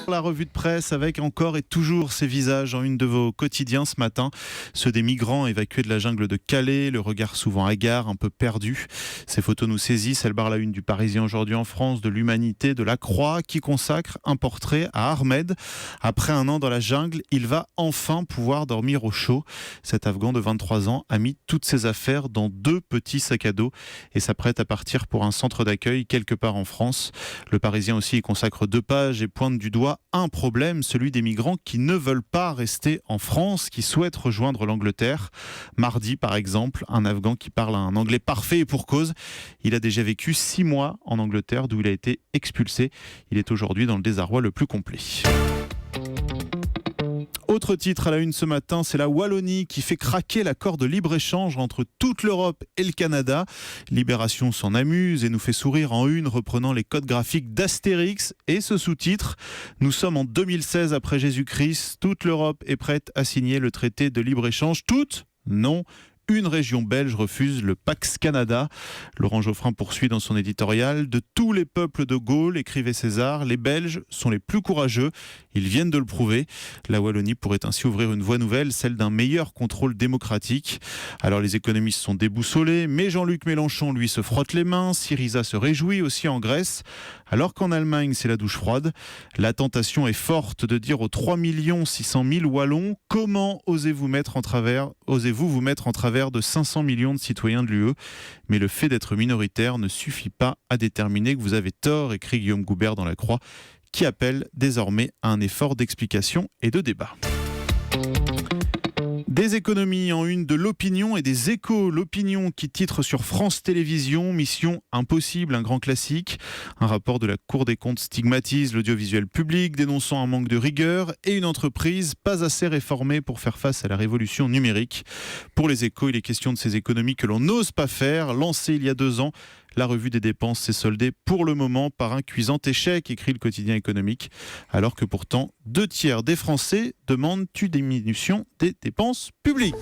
La revue de presse avec encore et toujours ces visages en une de vos quotidiens ce matin. Ceux des migrants évacués de la jungle de Calais, le regard souvent hagard, un peu perdu. Ces photos nous saisissent. Elles barrent la une du Parisien aujourd'hui en France, de l'Humanité, de La Croix, qui consacre un portrait à Ahmed. Après un an dans la jungle, il va enfin pouvoir dormir au chaud. Cet Afghan de 23 ans a mis toutes ses affaires dans 2 petits sacs à dos et s'apprête à partir pour un centre d'accueil quelque part en France. Le Parisien aussi y consacre 2 pages et pointe du doigt un problème, celui des migrants qui ne veulent pas rester en France, qui souhaitent rejoindre l'Angleterre. Mardi, par exemple, un Afghan qui parle un anglais parfait et pour cause. Il a déjà vécu 6 mois en Angleterre, d'où il a été expulsé. Il est aujourd'hui dans le désarroi le plus complet. Autre titre à la une ce matin, c'est la Wallonie qui fait craquer l'accord de libre-échange entre toute l'Europe et le Canada. Libération s'en amuse et nous fait sourire en une, reprenant les codes graphiques d'Astérix et ce sous-titre. Nous sommes en 2016 après Jésus-Christ. Toute l'Europe est prête à signer le traité de libre-échange. Toute ? Non. Une région belge refuse le Pax Canada. Laurent Geoffrin poursuit dans son éditorial. De tous les peuples de Gaule, écrivait César, les Belges sont les plus courageux. Ils viennent de le prouver. La Wallonie pourrait ainsi ouvrir une voie nouvelle, celle d'un meilleur contrôle démocratique. Alors les économistes sont déboussolés, mais Jean-Luc Mélenchon, lui, se frotte les mains. Syriza se réjouit aussi en Grèce. Alors qu'en Allemagne, c'est la douche froide. La tentation est forte de dire aux 3 600 000 Wallons, comment osez-vous vous mettre en travers de 500 millions de citoyens de l'UE. Mais le fait d'être minoritaire ne suffit pas à déterminer que vous avez tort, écrit Guillaume Goubert dans La Croix, qui appelle désormais à un effort d'explication et de débat. Des économies en une de l'Opinion et des Échos. L'Opinion qui titre sur France Télévisions, Mission impossible, un grand classique. Un rapport de la Cour des comptes stigmatise l'audiovisuel public, dénonçant un manque de rigueur et une entreprise pas assez réformée pour faire face à la révolution numérique. Pour les Échos, il est question de ces économies que l'on n'ose pas faire. Lancée il y a 2 ans, la revue des dépenses s'est soldée pour le moment par un cuisant échec, écrit le quotidien économique, alors que pourtant 2 tiers des Français demandent une diminution des dépenses publiques.